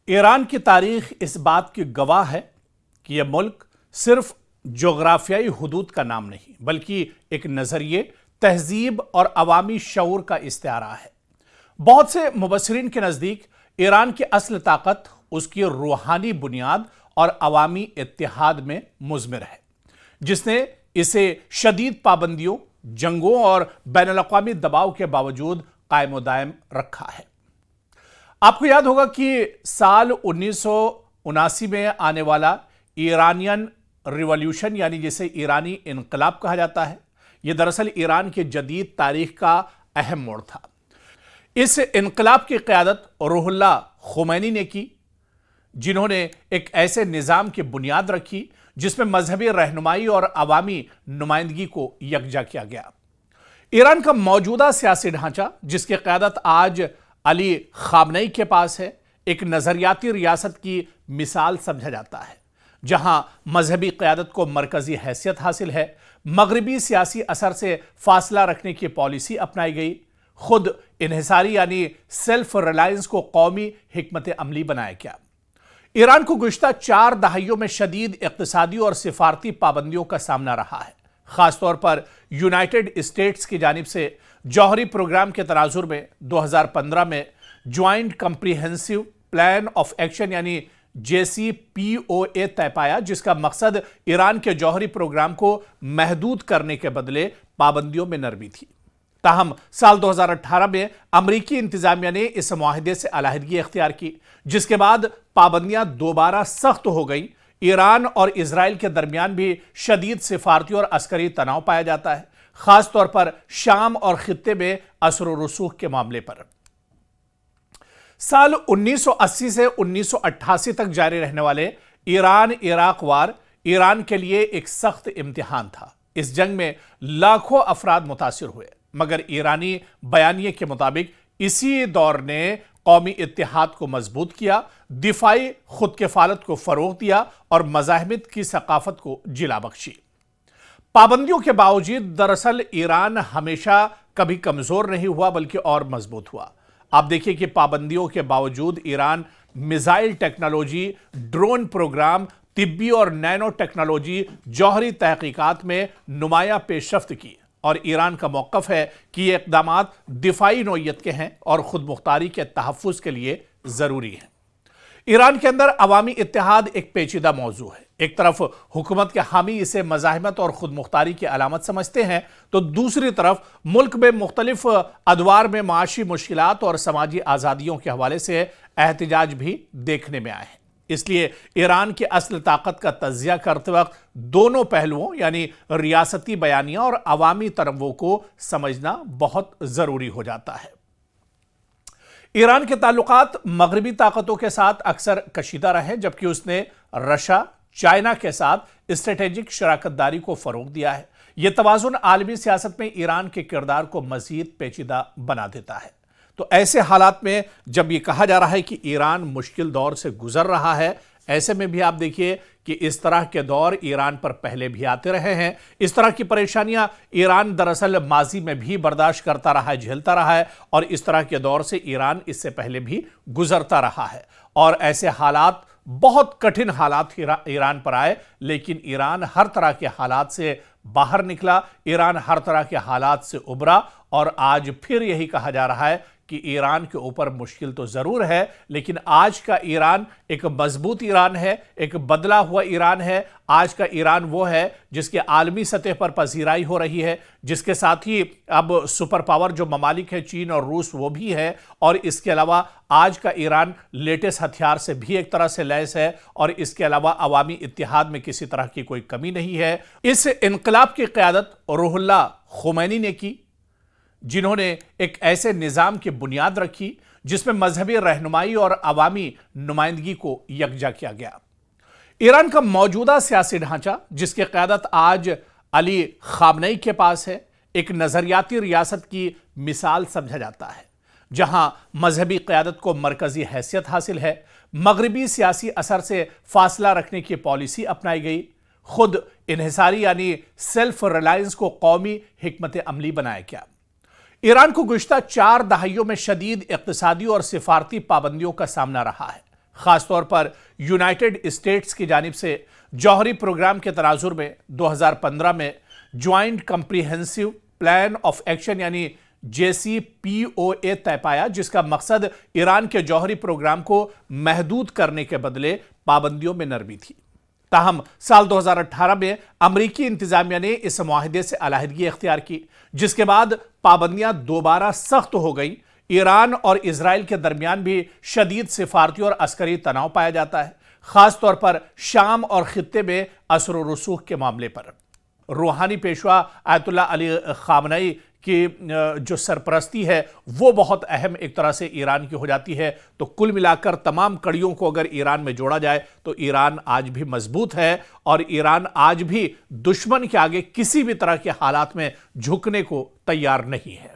ایران کی تاریخ اس بات کی گواہ ہے کہ یہ ملک صرف جغرافیائی حدود کا نام نہیں بلکہ ایک نظریے، تہذیب اور عوامی شعور کا استعارہ ہے۔ بہت سے مبصرین کے نزدیک ایران کی اصل طاقت اس کی روحانی بنیاد اور عوامی اتحاد میں مضمر ہے، جس نے اسے شدید پابندیوں، جنگوں اور بین الاقوامی دباؤ کے باوجود قائم و دائم رکھا ہے۔ آپ کو یاد ہوگا کہ سال 1979 میں آنے والا ایرانین ریولیوشن یعنی جسے ایرانی انقلاب کہا جاتا ہے، یہ دراصل ایران کی جدید تاریخ کا اہم موڑ تھا۔ اس انقلاب کی قیادت روح اللہ خمینی نے کی، جنہوں نے ایک ایسے نظام کی بنیاد رکھی جس میں مذہبی رہنمائی اور عوامی نمائندگی کو یکجا کیا گیا۔ ایران کا موجودہ سیاسی ڈھانچہ، جس کی قیادت آج علی خامنئی کے پاس ہے، ایک نظریاتی ریاست کی مثال سمجھا جاتا ہے، جہاں مذہبی قیادت کو مرکزی حیثیت حاصل ہے، مغربی سیاسی اثر سے فاصلہ رکھنے کی پالیسی اپنائی گئی، خود انحصاری یعنی سیلف ریلائنس کو قومی حکمت عملی بنایا گیا۔ ایران کو گزشتہ 4 دہائیوں میں شدید اقتصادی اور سفارتی پابندیوں کا سامنا رہا ہے، خاص طور پر یونائٹڈ اسٹیٹس کی جانب سے جوہری پروگرام کے تناظر میں 2015 میں joint comprehensive plan of action یعنی JCPOA طے پایا، جس کا مقصد ایران کے جوہری پروگرام کو محدود کرنے کے بدلے پابندیوں میں نرمی تھی۔ تاہم سال 2018 میں امریکی انتظامیہ نے اس معاہدے سے علیحدگی اختیار کی، جس کے بعد پابندیاں دوبارہ سخت ہو گئیں۔ ایران اور اسرائیل کے درمیان بھی شدید سفارتی اور عسکری تناؤ پایا جاتا ہے، خاص طور پر شام اور خطے میں اثر و رسوخ کے معاملے پر۔ سال 1980 سے 1988 تک جاری رہنے والے ایران عراق وار ایران کے لیے ایک سخت امتحان تھا۔ اس جنگ میں لاکھوں افراد متاثر ہوئے، مگر ایرانی بیانیے کے مطابق اسی دور نے قومی اتحاد کو مضبوط کیا، دفاعی خود کفالت کو فروغ دیا اور مزاحمت کی ثقافت کو جلا بخشی۔ پابندیوں کے باوجود دراصل ایران ہمیشہ کبھی کمزور نہیں ہوا بلکہ اور مضبوط ہوا۔ آپ دیکھیں کہ پابندیوں کے باوجود Iran missile technology, drone program, طبی اور نینو ٹیکنالوجی، جوہری تحقیقات میں نمایاں پیش رفت کی، اور ایران کا موقف ہے کہ یہ اقدامات دفاعی نوعیت کے ہیں اور خود مختاری کے تحفظ کے لیے ضروری ہیں۔ ایران کے اندر عوامی اتحاد ایک پیچیدہ موضوع ہے۔ ایک طرف حکومت کے حامی اسے مزاحمت اور خود مختاری کی علامت سمجھتے ہیں، تو دوسری طرف ملک میں مختلف ادوار میں معاشی مشکلات اور سماجی آزادیوں کے حوالے سے احتجاج بھی دیکھنے میں آئے ہیں۔ اس لیے ایران کی اصل طاقت کا تجزیہ کرتے وقت دونوں پہلوؤں یعنی ریاستی بیانیہ اور عوامی تنوع کو سمجھنا بہت ضروری ہو جاتا ہے۔ ایران کے تعلقات مغربی طاقتوں کے ساتھ اکثر کشیدہ رہے، جبکہ اس نے رشیا، چائنا کے ساتھ اسٹریٹجک شراکت داری کو فروغ دیا ہے۔ یہ توازن عالمی سیاست میں ایران کے کردار کو مزید پیچیدہ بنا دیتا ہے۔ تو ایسے حالات میں جب یہ کہا جا رہا ہے کہ ایران مشکل دور سے گزر رہا ہے، ایسے میں بھی آپ دیکھیے کہ اس طرح کے دور ایران پر پہلے بھی آتے رہے ہیں۔ اس طرح کی پریشانیاں ایران دراصل ماضی میں بھی برداشت کرتا رہا ہے، جھیلتا رہا ہے، اور اس طرح کے دور سے ایران اس سے پہلے بھی گزرتا رہا ہے۔ اور ایسے حالات، بہت کٹھن حالات ایران پر آئے، لیکن ایران ہر طرح کے حالات سے باہر نکلا، ایران ہر طرح کے حالات سے ابھرا، اور آج پھر یہی کہا جا رہا ہے کہ ایران کے اوپر مشکل تو ضرور ہے، لیکن آج کا ایران ایک مضبوط ایران ہے، ایک بدلا ہوا ایران ہے۔ آج کا ایران وہ ہے جس کے عالمی سطح پر پذیرائی ہو رہی ہے، جس کے ساتھ ہی اب سپر پاور جو ممالک ہیں، چین اور روس، وہ بھی ہے، اور اس کے علاوہ آج کا ایران لیٹسٹ ہتھیار سے بھی ایک طرح سے لیس ہے، اور اس کے علاوہ عوامی اتحاد میں کسی طرح کی کوئی کمی نہیں ہے۔ اس انقلاب کی قیادت روح اللہ خمینی نے کی، جنہوں نے ایک ایسے نظام کی بنیاد رکھی جس میں مذہبی رہنمائی اور عوامی نمائندگی کو یکجا کیا گیا۔ ایران کا موجودہ سیاسی ڈھانچہ، جس کی قیادت آج علی خامنئی کے پاس ہے، ایک نظریاتی ریاست کی مثال سمجھا جاتا ہے، جہاں مذہبی قیادت کو مرکزی حیثیت حاصل ہے، مغربی سیاسی اثر سے فاصلہ رکھنے کی پالیسی اپنائی گئی، خود انحصاری یعنی سیلف ریلائنس کو قومی حکمت عملی بنایا گیا۔ ایران کو گزشتہ 4 دہائیوں میں شدید اقتصادی اور سفارتی پابندیوں کا سامنا رہا ہے، خاص طور پر یونائٹڈ اسٹیٹس کی جانب سے جوہری پروگرام کے تناظر میں 2015 میں joint comprehensive plan of action یعنی JCPOA طے پایا، جس کا مقصد ایران کے جوہری پروگرام کو محدود کرنے کے بدلے پابندیوں میں نرمی تھی۔ تاہم سال 2018 میں امریکی انتظامیہ نے اس معاہدے سے علیحدگی اختیار کی، جس کے بعد پابندیاں دوبارہ سخت ہو گئیں۔ ایران اور اسرائیل کے درمیان بھی شدید سفارتی اور عسکری تناؤ پایا جاتا ہے، خاص طور پر شام اور خطے میں اثر و رسوخ کے معاملے پر۔ روحانی پیشوا آیت اللہ علی خامنئی کی جو سرپرستی ہے وہ بہت اہم ایک طرح سے ایران کی ہو جاتی ہے۔ تو کل ملا کر تمام کڑیوں کو اگر ایران میں جوڑا جائے تو ایران آج بھی مضبوط ہے، اور ایران آج بھی دشمن کے آگے کسی بھی طرح کے حالات میں جھکنے کو تیار نہیں ہے۔